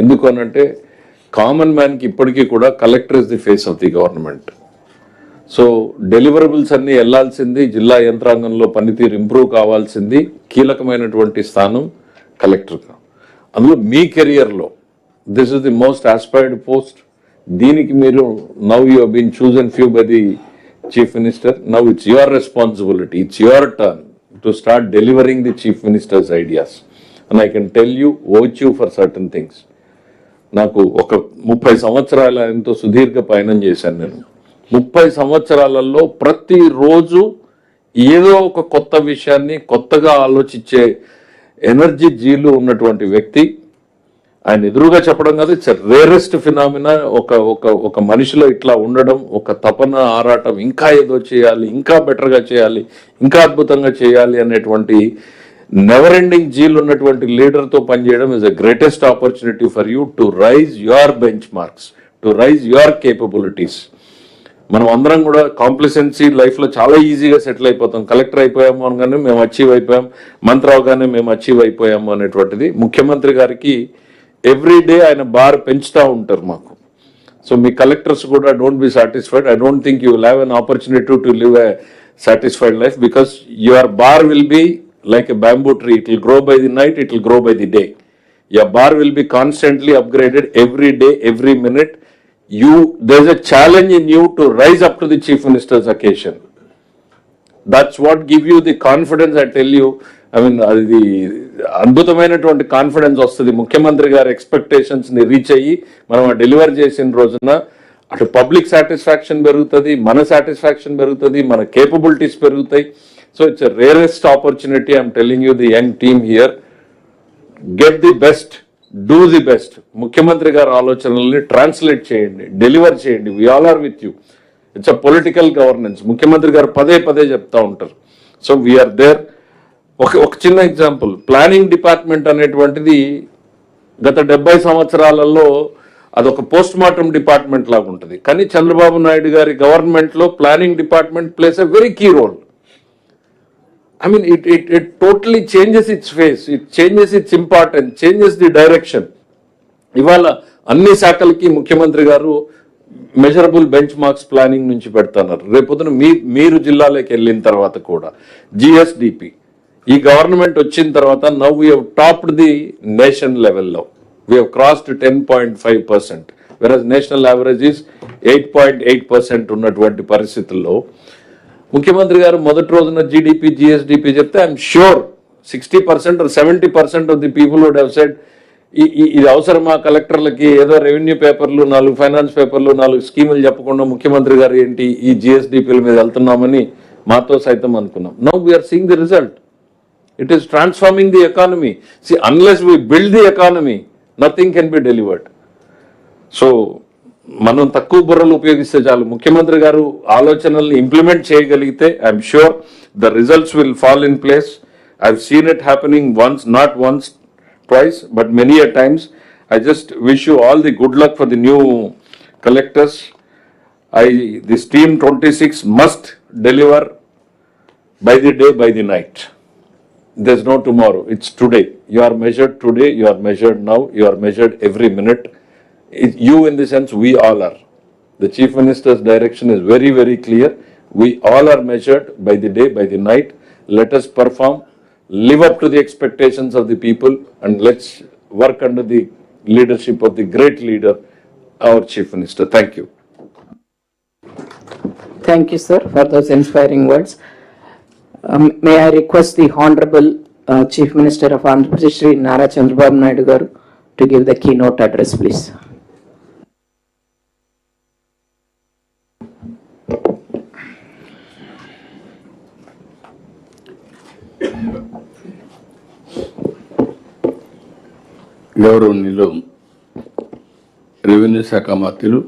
ఎందుకు అనంటే కామన్ మ్యాన్కి ఇప్పటికీ కూడా collector is the face of the government. So deliverables అన్నీ వెళ్లాల్సింది, జిల్లా యంత్రాంగంలో పనితీరు ఇంప్రూవ్ కావాల్సింది, కీలకమైనటువంటి స్థానం కలెక్టర్గా. అందులో మీ కెరియర్లో this is the most aspired post. దీనికి మీరు now you have been chosen few by the chief minister. Now it's your responsibility, it's your turn to start delivering the chief minister's ideas. And I can tell you watch you for certain things. నాకు ఒక 30 సంవత్సరాల ఎంతో సుదీర్ఘ పయనం చేశాను నేను. 30 సంవత్సరాలలో ప్రతిరోజు ఏదో ఒక కొత్త విషయాన్ని కొత్తగా ఆలోచించే ఎనర్జీ జీలు ఉన్నటువంటి వ్యక్తి. ఆయన ఎదురుగా చెప్పడం కాదు, ఇట్స్ రేరెస్ట్ ఫినామినా. ఒక మనిషిలో ఇట్లా ఉండడం, ఒక తపన ఆరాటం, ఇంకా ఏదో చేయాలి, ఇంకా బెటర్గా చేయాలి, ఇంకా అద్భుతంగా చేయాలి అనేటువంటి నెవర్ ఎండింగ్ జీల్ ఉన్నటువంటి లీడర్తో పనిచేయడం is the greatest opportunity for you to rise your bench marks, to rise your capabilities. మనం అందరం కూడా కాంప్లిసెన్సీ లైఫ్లో చాలా ఈజీగా సెటిల్ అయిపోతాం. కలెక్టర్ అయిపోయాము అనగానే మేము అచీవ్ అయిపోయాం, మంత్రి అవగానే మేము అచీవ్ అయిపోయాము అనేటువంటిది. ముఖ్యమంత్రి గారికి ఎవ్రీ డే ఆయన బార్ పెంచుతూ ఉంటారు మాకు. సో మీ కలెక్టర్స్ కూడా don't be satisfied. I don't think you will have an opportunity to live a satisfied life because your bar will be like a bamboo tree. It will grow by the night, it will grow by the day. Your bar will be constantly upgraded every day, every minute. There's a challenge in you to rise up to the chief minister's occasion. That's what give you the confidence. I tell you, I mean, the అద్భుతమైనటువంటి confidence వస్తుంది. ముఖ్యమంత్రి గారి expectations ని reach అయ్యి మనం deliver చేసిన రోజున అటు పబ్లిక్ సాటిస్ఫాక్షన్ పెరుగుతుంది, మన సాటిస్ఫాక్షన్ పెరుగుతుంది, మన కేపబిలిటీస్ పెరుగుతాయి. So it's a rarest opportunity. I'm telling you, the young team here, get the best, do the best. ముఖ్యమంత్రి గారి ఆలోచనల్ని ట్రాన్స్లేట్ చేయండి, డెలివర్ చేయండి. we all are with you. It's a political governance. ముఖ్యమంత్రి గారు పదే పదే చెప్తా ఉంటారు. So we are there. ఒక చిన్న ఎగ్జాంపుల్, ప్లానింగ్ డిపార్ట్మెంట్ అనేటువంటిది గత 70 సంవత్సరాలలో అదొక పోస్ట్ మార్టం డిపార్ట్మెంట్ లాగా ఉంటుంది. కానీ చంద్రబాబు నాయుడు గారి గవర్నమెంట్లో planning department plays a very key role. I mean, it totally changes its face, it changes its importance, changes the direction. ఇవాళ అన్ని శాఖలకి ముఖ్యమంత్రి గారు మెజరబుల్ బెంచ్ మార్క్స్ ప్లానింగ్ నుంచి పెడతారు. రేపొద్దున మీరు జిల్లాలోకి వెళ్ళిన తర్వాత కూడా జిఎస్డిపి ఈ గవర్నమెంట్ వచ్చిన తర్వాత now we have topped the nation లెవెల్లో. We have crossed 10.5%, versus national average is 8.8% ఉన్నటువంటి పరిస్థితుల్లో ముఖ్యమంత్రి గారు మొదటి రోజున జీడిపి జిఎస్డిపి చెప్తే I'm sure 60% or 70% of the people would have said ఇది అవసరమా కలెక్టర్లకి, ఏదో రెవెన్యూ పేపర్లు 4 ఫైనాన్స్ పేపర్లు 4 స్కీములు చెప్పకుండా ముఖ్యమంత్రి గారు ఏంటి ఈ జిఎస్డిపిల మీద వెళ్తున్నామని మాతో సైతం అనుకున్నాం. Now we are seeing the result. It is transforming the economy. See unless we build the economy nothing can be delivered. So మనం తక్కువ బుర్రలు ఉపయోగిస్తే చాలు. ముఖ్యమంత్రి గారు ఆలోచనల్ని ఇంప్లిమెంట్ చేయగలిగితే I'm sure the results will fall in place. I've seen it happening once, not once, twice, but many a times. I just wish you all the good luck for the new collectors. This team 26 must deliver by the day, by the night. There's no tomorrow. It's today. You are measured today, you are measured now, you are measured every minute. You in the sense we all are. The Chief Minister's direction is very, very clear. We all are measured by the day, by the night. Let us perform, live up to the expectations of the people, and let's work under the leadership of the great leader, our Chief Minister. Thank you. Thank you, sir, for those inspiring words. May I request the Honorable Chief Minister of Andhra Pradesh, Shri Nara Chandrababu Naidu garu, to give the keynote address, please. గౌరవనీయులు revenue శాఖ మంత్రులు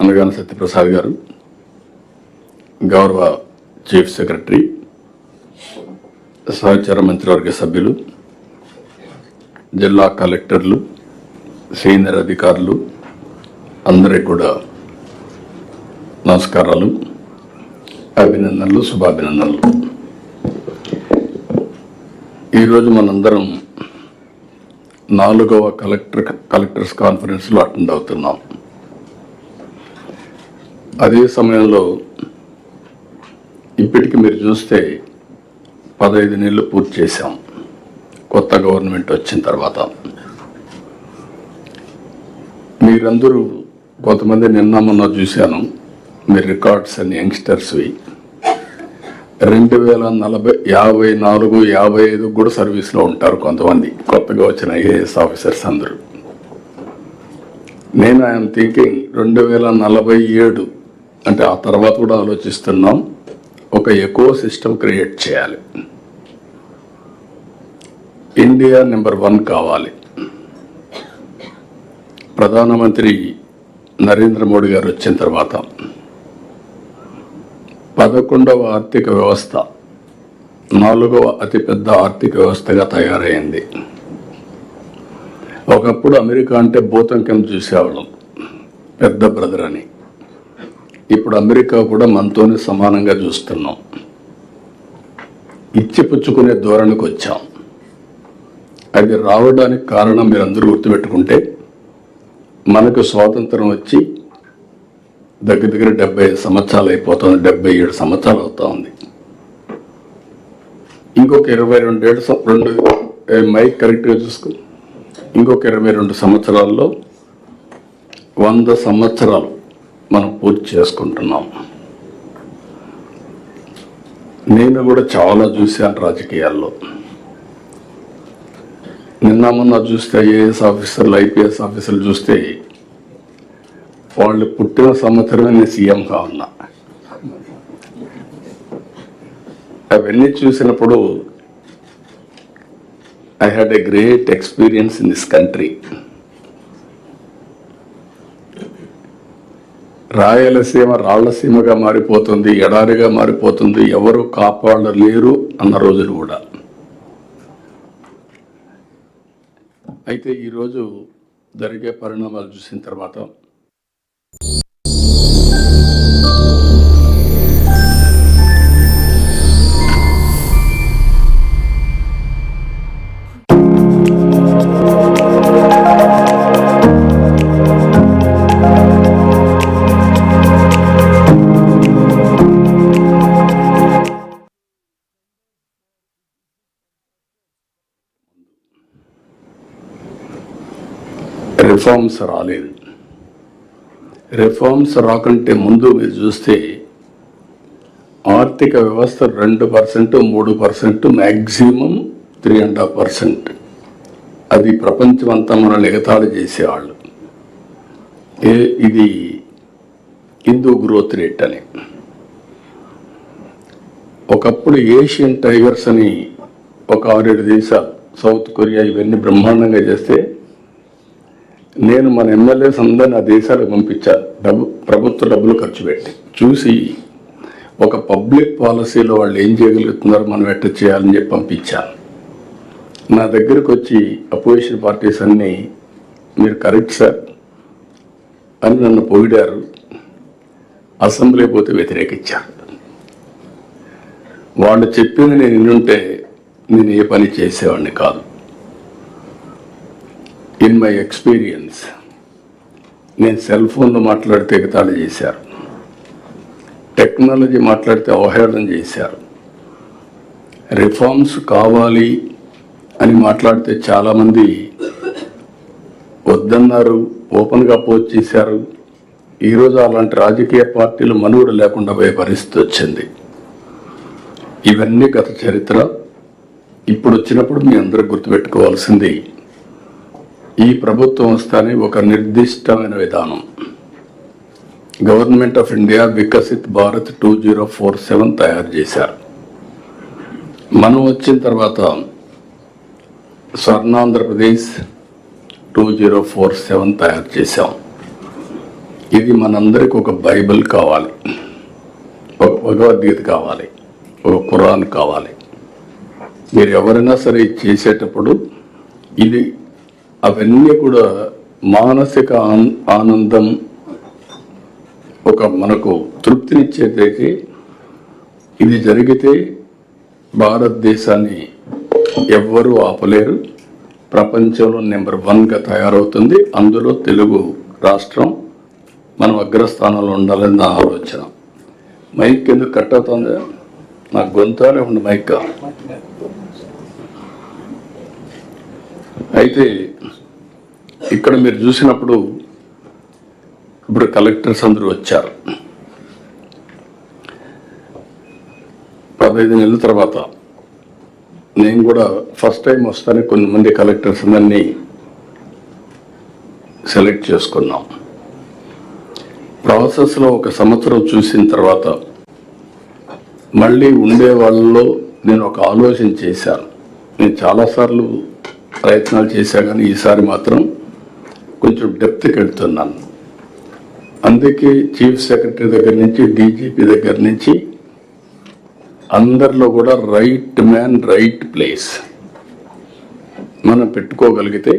అనగాన సత్యప్రసాద్ గారు, గౌరవ chief secretary, సహచర మంత్రివర్గ సభ్యులు, జిల్లా కలెక్టర్లు, సీనియర్ అధికారులు అందరికీ కూడా నమస్కారాలు, అభినందనలు, శుభాభినందనలు. ఈరోజు మనందరం 4వ కలెక్టర్స్ కాన్ఫరెన్స్లో అటెండ్ అవుతున్నాం. అదే సమయంలో ఇప్పటికి మీరు చూస్తే 15 నెలలు పూర్తి చేశాం కొత్త గవర్నమెంట్ వచ్చిన తర్వాత. మీరందరూ కొంతమంది నిన్న మొన్న చూశాను, మీ రికార్డ్స్ అన్ని యంగ్స్టర్స్వి 2040, 54, 55 కూడా సర్వీస్లో ఉంటారు కొంతమంది కొత్తగా వచ్చిన ఐఏఎస్ ఆఫీసర్స్ అందరూ. నేను ఐఎమ్ థింకింగ్ 2047 అంటే ఆ తర్వాత కూడా ఆలోచిస్తున్నాం, ఒక ఎకో సిస్టమ్ క్రియేట్ చేయాలి. ఇండియా నెంబర్ 1 కావాలి. ప్రధానమంత్రి నరేంద్ర మోడీ గారు వచ్చిన తర్వాత 11వ ఆర్థిక వ్యవస్థ 4వ అతిపెద్ద ఆర్థిక వ్యవస్థగా తయారైంది. ఒకప్పుడు అమెరికా అంటే భూతం కింద చూసేవాళ్ళం, పెద్ద బ్రదర్ అని. ఇప్పుడు అమెరికా కూడా మనతోనే సమానంగా చూస్తున్నాం. ఇచ్చిపుచ్చుకునే ధోరణికి వచ్చాం. అది రావడానికి కారణం మీరందరూ గుర్తుపెట్టుకుంటే, మనకు స్వాతంత్రం వచ్చి దగ్గర దగ్గర 75 సంవత్సరాలు అయిపోతుంది, 77 సంవత్సరాలు అవుతా ఉంది. ఇంకొక 22 మైక్ కరెక్ట్గా చూసుకో, ఇంకొక 22 సంవత్సరాల్లో 100 సంవత్సరాలు మనం పూర్తి చేసుకుంటున్నాం. నేను కూడా చాలా చూశాను రాజకీయాల్లో. నిన్న మొన్న చూస్తే ఐఏఎస్ ఆఫీసర్లు, ఐపీఎస్ ఆఫీసర్లు చూస్తే వాళ్ళు పుట్టిన సంవత్సరమే నేను సీఎంగా ఉన్నా. అవన్నీ చూసినప్పుడు I had a great experience in this country. Rayalaseema రాళ్లసీమగా మారిపోతుంది, ఎడారిగా మారిపోతుంది, ఎవరు కాపాడలేరు అన్న రోజులు కూడా. అయితే ఈరోజు జరిగే పరిణామాలు చూసిన తర్వాత రిఫార్మ్స్ రాలేదు. రిఫార్మ్స్ రాకంటే ముందు మీరు చూస్తే ఆర్థిక వ్యవస్థ 2%, 3%, మ్యాక్సిమం 3.5%. అది ప్రపంచం అంతా మనల్ని ఎగతాళి చేసేవాళ్ళు. ఇది హిందూ గ్రోత్ రేట్ అని. ఒకప్పుడు ఏషియన్ టైగర్స్ అని ఒక 6-7 దేశాలు, సౌత్ కొరియా ఇవన్నీ బ్రహ్మాండంగా చేస్తే నేను మన ఎమ్మెల్యేస్ అందరినీ ఆ దేశాలకు పంపించాను, ప్రభుత్వ డబ్బులు ఖర్చు పెట్టి. చూసి ఒక పబ్లిక్ పాలసీలో వాళ్ళు ఏం చేయగలుగుతున్నారో మనం ఎట్లా చేయాలని చెప్పి పంపించాను. నా దగ్గరకు వచ్చి అపోజిషన్ పార్టీస్ అన్నీ మీరు కరెక్ట్ సార్ అని నన్ను పొగిడారు. అసెంబ్లీ పోతే వ్యతిరేకించారు. వాళ్ళు చెప్పింది నేను వినుంటే నేను ఏ పని చేసేవాడిని కాదు. ఇన్ మై ఎక్స్పీరియన్స్ నేను సెల్ ఫోన్లో మాట్లాడితే ఎగతాళి చేశారు, టెక్నాలజీ మాట్లాడితే అవహేళన చేశారు, రిఫార్మ్స్ కావాలి అని మాట్లాడితే చాలామంది వద్దన్నారు, ఓపెన్గా పోస్ట్ చేశారు. ఈరోజు అలాంటి రాజకీయ పార్టీలు మనుగడ లేకుండా పోయే పరిస్థితి వచ్చింది. ఇవన్నీ గత చరిత్ర. ఇప్పుడు వచ్చినప్పుడు మీ అందరూ గుర్తుపెట్టుకోవాల్సింది, ఈ ప్రభుత్వం వస్తానే ఒక నిర్దిష్టమైన విధానం, government of India Viksit Bharat 2047 తయారు చేశారు. మనం వచ్చిన తర్వాత స్వర్ణాంధ్రప్రదేశ్ 2047 తయారు చేశాం. ఇది మనందరికి ఒక బైబిల్ కావాలి, ఒక భగవద్గీత కావాలి, ఒక ఖురాన్ కావాలి. మీరు ఎవరైనా సరే చేసేటప్పుడు ఇది అవన్నీ కూడా మానసిక ఆనందం, ఒక మనకు తృప్తినిచ్చేదైతే ఇది జరిగితే భారతదేశాన్ని ఎవ్వరూ ఆపలేరు, ప్రపంచంలో నెంబర్ 1గా తయారవుతుంది. అందులో తెలుగు రాష్ట్రం మనం అగ్రస్థానంలో ఉండాలని నా ఆలోచన. మైక్ ఎందుకు కట్ అవుతుంది? నాకు గొంతానే ఉంది మైక్. అయితే ఇక్కడ మీరు చూసినప్పుడు ఇప్పుడు కలెక్టర్స్ అందరూ వచ్చారు. 15 నెలల తర్వాత నేను కూడా ఫస్ట్ టైం వస్తానే కొంతమంది కలెక్టర్స్ అందరినీ సెలెక్ట్ చేసుకున్నాం. ప్రాసెస్లో 1 సంవత్సరం చూసిన తర్వాత మళ్ళీ ఉండే వాళ్ళలో నేను ఒక ఆలోచన చేశాను. నేను చాలాసార్లు ప్రయత్నాలు చేశా కానీ ఈసారి మాత్రం కొంచెం డెప్త్కి వెళ్తున్నాను. అందుకే చీఫ్ సెక్రటరీ దగ్గర నుంచి డీజీపీ దగ్గర నుంచి అందరిలో కూడా రైట్ మ్యాన్ రైట్ ప్లేస్ మనం పెట్టుకోగలిగితే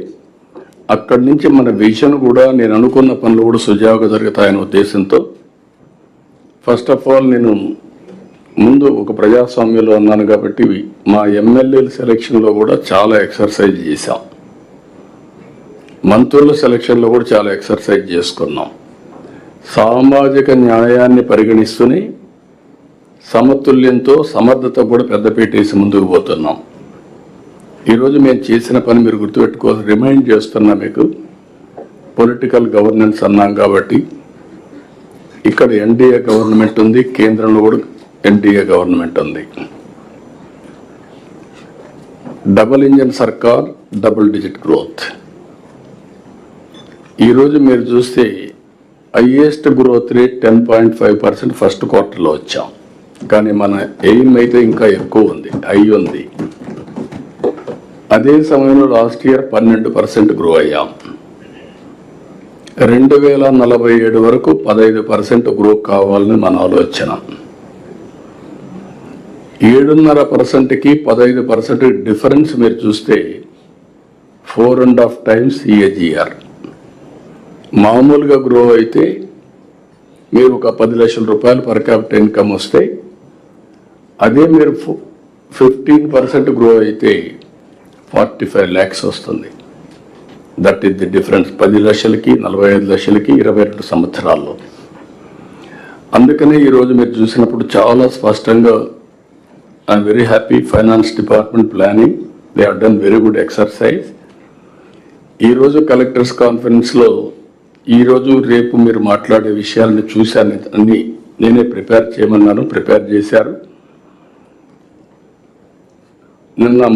అక్కడి నుంచి మన విజన్ కూడా నేను అనుకున్న పనులు కూడా సుజావుగా జరుగుతాయనే ఉద్దేశంతో ఫస్ట్ ఆఫ్ ఆల్ నేను ముందు ఒక ప్రజాస్వామ్యంలో ఉన్నాను కాబట్టి మా ఎమ్మెల్యేల సెలక్షన్లో కూడా చాలా ఎక్సర్సైజ్ చేశాం. మంత్రుల సెలక్షన్లో కూడా చాలా ఎక్సర్సైజ్ చేసుకున్నాం. సామాజిక న్యాయాన్ని పరిగణిస్తూనే సమతుల్యంతో సమర్థత కూడా పెద్దపీట వేసి ముందుకు పోతున్నాం. ఈరోజు మేము చేసిన పని మీరు గుర్తుపెట్టుకోవాలి. రిమైండ్ చేస్తున్నా మీకు, పొలిటికల్ గవర్నెన్స్ అన్నాం కాబట్టి ఇక్కడ ఎన్డీఏ గవర్నమెంట్ ఉంది, కేంద్రంలో కూడా ఎన్డీఏ గవర్నమెంట్ ఉంది. డబుల్ ఇంజన్ సర్కార్, డబుల్ డిజిట్ గ్రోత్. ఈరోజు మీరు చూస్తే హైయెస్ట్ గ్రోత్ రేట్ 10.5% ఫస్ట్ క్వార్టర్లో వచ్చాం. కానీ మన ఎయిమ్ అయితే ఇంకా ఎక్కువ ఉంది, అయి ఉంది. అదే సమయంలో లాస్ట్ ఇయర్ 12% గ్రో అయ్యాం. 2047 వరకు 15% గ్రో కావాలని మన ఆలోచన. 7.5%కి 15% డిఫరెన్స్ మీరు చూస్తే 4.5 times CAGR. మామూలుగా గ్రో అయితే మీరు ఒక 10 లక్షల రూపాయలు పర్ క్యాపిటల్ ఇన్కమ్ వస్తే, అదే మీరు 15% గ్రో అయితే 45 lakhs వస్తుంది. That is the difference. 10 లక్షలకి 45 లక్షలకి 22 సంవత్సరాల్లో. అందుకనే ఈరోజు మీరు చూసినప్పుడు చాలా స్పష్టంగా I'm very happy. Finance department planning, they have done very good exercise. ఈరోజు కలెక్టర్స్ కాన్ఫరెన్స్లో ఈరోజు రేపు మీరు మాట్లాడే విషయాలను చూశాను. అన్ని నేనే ప్రిపేర్ చేయమన్నాను, ప్రిపేర్ చేశారు.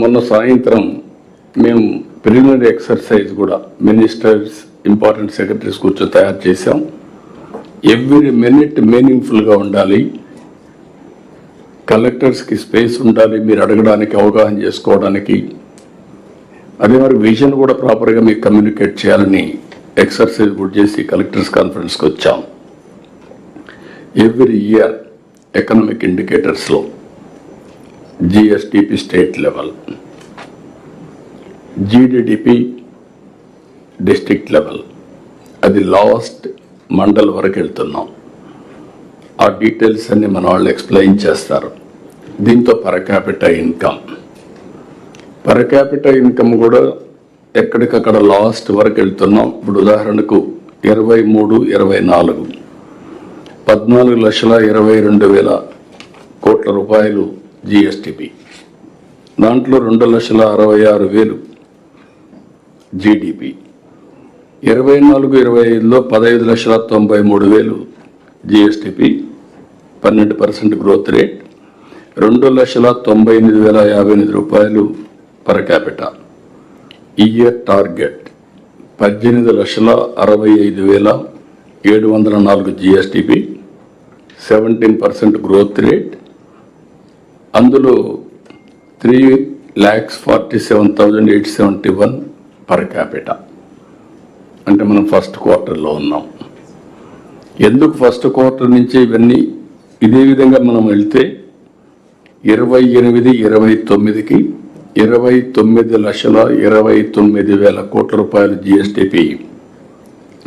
మొన్న సాయంత్రం మేము ప్రిలిమినరీ ఎక్సర్సైజ్ కూడా మినిస్టర్స్, ఇంపార్టెంట్ సెక్రటరీస్ కూర్చొని తయారు చేశాం. ఎవ్రీ మినిట్ మీనింగ్ఫుల్గా ఉండాలి, కలెక్టర్స్కి స్పేస్ ఉండాలి, మీరు అడగడానికి, అవగాహన చేసుకోవడానికి. అదే మరి విజన్ కూడా ప్రాపర్గా మీకు కమ్యూనికేట్ చేయాలని ఎక్సర్సైజ్ కూడా చేసి కలెక్టర్స్ కాన్ఫరెన్స్కి వచ్చాం. ఎవ్రీ ఇయర్ ఎకనామిక్ ఇండికేటర్స్లో GSDP state level, GDDP district level, అది లాస్ట్ మండల్ వరకు వెళ్తున్నాం. ఆ డీటెయిల్స్ అన్ని మన వాళ్ళు ఎక్స్ప్లెయిన్ చేస్తారు. దీంతో పర్ క్యాపిటల్ ఇన్కమ్ కూడా ఎక్కడికక్కడ లాస్ట్ వరకు వెళ్తున్నాం. ఇప్పుడు ఉదాహరణకు 23-24 14,22,000 కోట్ల రూపాయలు జిఎస్టిపి. దాంట్లో 2,66,000 జీడిపి. 24-25లో 15,93,000 జిఎస్టిపి, 12% గ్రోత్ రేట్, 2,98,058 రూపాయలు per capital. Year target 18,65,704 GSTP, 17% growth rate. అందులో 3,47,871 పర్ క్యాపిటల్. అంటే మనం ఫస్ట్ క్వార్టర్లో ఉన్నాం. ఎందుకు ఫస్ట్ క్వార్టర్ నుంచి ఇవన్నీ ఇదే విధంగా మనం వెళ్తే 28-29కి 29,29,000 కోట్ల రూపాయలు జిఎస్టిపి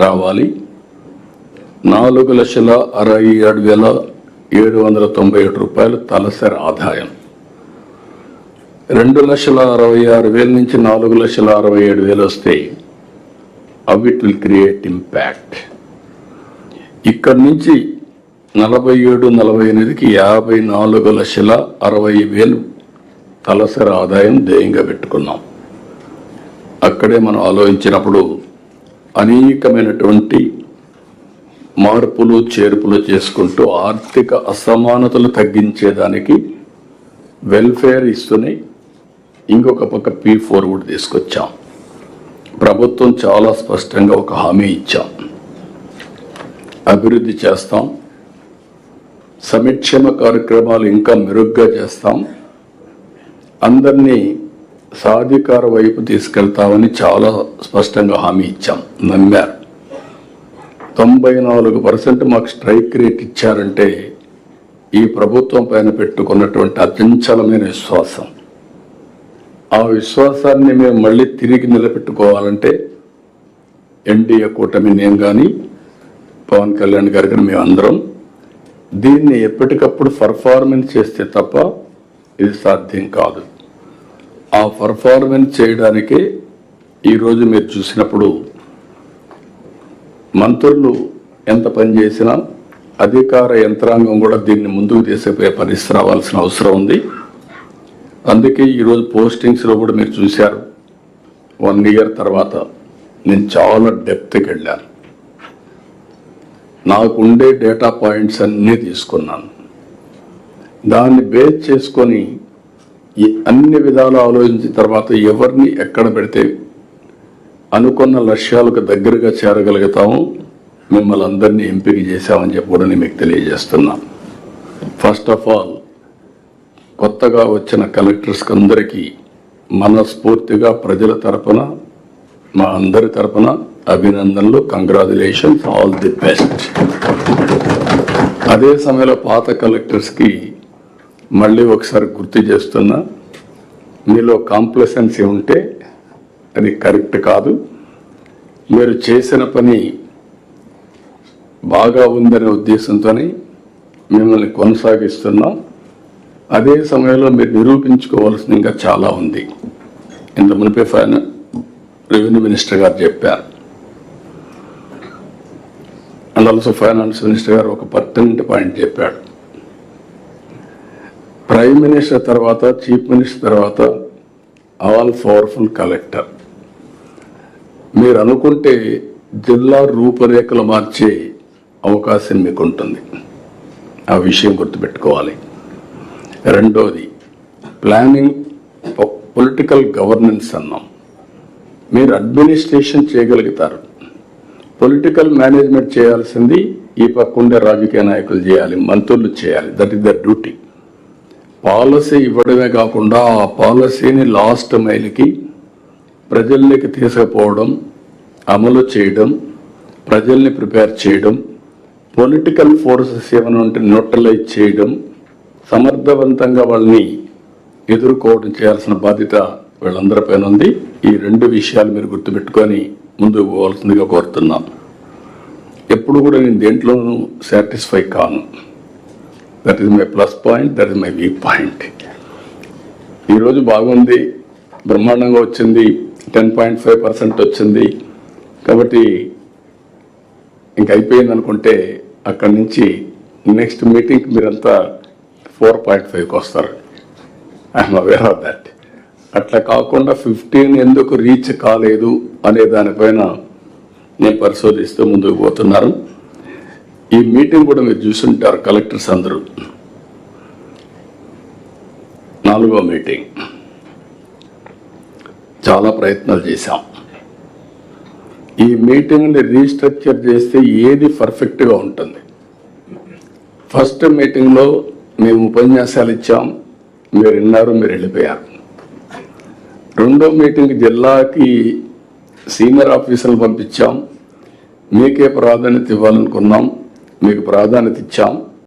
రావాలి. 4,67,797 రూపాయలు తలసరి ఆదాయం. 2,66,000 నుంచి 4,67,000 వస్తే అవి ఇట్ విల్ క్రియేట్ ఇంపాక్ట్. ఇక్కడి నుంచి 47-48కి 54,60,000 తలసరి ఆదాయం ధ్యేయంగా పెట్టుకున్నాం. అక్కడే మనం ఆలోచించినప్పుడు అనేకమైనటువంటి మార్పులు చేర్పులు చేసుకుంటూ ఆర్థిక అసమానతలు తగ్గించేదానికి వెల్ఫేర్ ఇస్తూనే ఇంకొక పక్క P4 కూడా తీసుకొచ్చాం. ప్రభుత్వం చాలా స్పష్టంగా ఒక హామీ ఇచ్చాం, అభివృద్ధి చేస్తాం, సంక్షేమ కార్యక్రమాలు ఇంకా మెరుగ్గా చేస్తాం, అందరినీ సాధికార వైపు తీసుకెళ్తామని చాలా స్పష్టంగా హామీ ఇచ్చాం. నమ్మారు. 94% మాకు స్ట్రైక్ రేట్ ఇచ్చారంటే ఈ ప్రభుత్వం పైన పెట్టుకున్నటువంటి అచంచలమైన విశ్వాసం. ఆ విశ్వాసాన్ని మేము మళ్ళీ తిరిగి నిలబెట్టుకోవాలంటే ఎన్డీఏ కూటమి, నేను కానీ పవన్ కళ్యాణ్ గారు కానీ మేమందరం దీన్ని ఎప్పటికప్పుడు పర్ఫార్మెన్స్ చేస్తే తప్ప ఇది సాధ్యం కాదు. ఆ పర్ఫార్మెన్స్ చేయడానికే ఈరోజు మీరు చూసినప్పుడు మంత్రులు ఎంత పని చేసినా అధికార యంత్రాంగం కూడా దీన్ని ముందుకు తీసుకుపోయే పరిస్థితి రావాల్సిన అవసరం ఉంది. అందుకే ఈరోజు పోస్టింగ్స్లో కూడా మీరు చూశారు, 1 year తర్వాత నేను చాలా డెప్త్కి వెళ్ళాను. నాకు ఉండే డేటా పాయింట్స్ అన్నీ తీసుకున్నాను. దాన్ని బేస్ చేసుకొని ఈ అన్ని విధాలు ఆలోచించిన తర్వాత ఎవరిని ఎక్కడ పెడితే అనుకున్న లక్ష్యాలకు దగ్గరగా చేరగలుగుతాము, మిమ్మల్ని అందరినీ ఎంపిక చేశామని చెప్పి కూడా నేను మీకు తెలియజేస్తున్నాను. ఫస్ట్ ఆఫ్ ఆల్ కొత్తగా వచ్చిన కలెక్టర్స్కి అందరికీ మనస్ఫూర్తిగా ప్రజల తరపున, మా అందరి తరపున అభినందనలు, కంగ్రాచులేషన్స్, ఆల్ ది బెస్ట్. అదే సమయంలో పాత కలెక్టర్స్కి మళ్ళీ ఒకసారి గుర్తు చేస్తున్నా, మీలో కాంప్లసెన్సీ ఉంటే అది కరెక్ట్ కాదు. మీరు చేసిన పని బాగా ఉందనే ఉద్దేశంతోనే మిమ్మల్ని కొనసాగిస్తున్నాం. అదే సమయంలో మీరు నిరూపించుకోవాల్సిన ఇంకా చాలా ఉంది. ఇంత మునిపే రెవెన్యూ మినిస్టర్ గారు చెప్పారు, అండ్ ఆల్సో ఫైనాన్స్ మినిస్టర్ గారు ఒక పర్టెంట్ పాయింట్ చెప్పాడు. ప్రైమ్ మినిస్టర్ తర్వాత, చీఫ్ మినిస్టర్ తర్వాత ఆల్ పవర్ఫుల్ కలెక్టర్. మీరు అనుకుంటే జిల్లా రూపురేఖలు మార్చే అవకాశం మీకు ఉంటుంది. ఆ విషయం గుర్తుపెట్టుకోవాలి. రెండోది ప్లానింగ్, పొలిటికల్ గవర్నెన్స్ అన్నాం. మీరు అడ్మినిస్ట్రేషన్ చేయగలుగుతారు, పొలిటికల్ మేనేజ్మెంట్ చేయాల్సింది ఈ పక్కుండే రాజకీయ నాయకులు చేయాలి, మంత్రులు చేయాలి. That is the duty. Policy ఇవ్వడమే కాకుండా ఆ పాలసీని లాస్ట్ మైల్కి ప్రజల్లోకి తీసుకుపోవడం, అమలు చేయడం, ప్రజల్ని ప్రిపేర్ చేయడం, పొలిటికల్ ఫోర్సెస్ ఏమైనా ఉంటే న్యూట్రలైజ్ చేయడం, సమర్థవంతంగా వాళ్ళని ఎదుర్కోవడం చేయాల్సిన బాధ్యత వీళ్ళందరిపైన ఉంది. ఈ 2 విషయాలు మీరు గుర్తుపెట్టుకొని ముందుకు పోవాల్సిందిగా కోరుతున్నాం. ఎప్పుడు కూడా నేను దేంట్లోనూ సాటిస్ఫై కాను. That is my plus point, that is my weak point. ఈరోజు బాగుంది, బ్రహ్మాండంగా వచ్చింది, 10.5% వచ్చింది కాబట్టి ఇంక అయిపోయింది అనుకుంటే అక్కడి నుంచి నెక్స్ట్ మీటింగ్కి మీరంతా 4.5కి వస్తారు. I'm aware of that. అట్లా కాకుండా 15 ఎందుకు రీచ్ కాలేదు అనే దానిపైన నేను పరిశోధిస్తూ ముందుకు పోతున్నాను. ఈ మీటింగ్ కూడా మీరు చూసుంటారు, కలెక్టర్స్ అందరూ. 4వ మీటింగ్. చాలా ప్రయత్నాలు చేశాం. ఈ మీటింగ్ని రీస్ట్రక్చర్ చేస్తే ఏది పర్ఫెక్ట్గా ఉంటుంది. ఫస్ట్ మీటింగ్లో మేము ఉపన్యాసాలు ఇచ్చాం, మీరు విన్నారు, మీరు వెళ్ళిపోయారు. రెండో మీటింగ్ జిల్లాకి సీనియర్ ఆఫీసర్లు పంపించాం, మీకే ప్రాధాన్యత ఇవ్వాలనుకున్నాం, మీకు ప్రాధాన్యత ఇచ్చాం.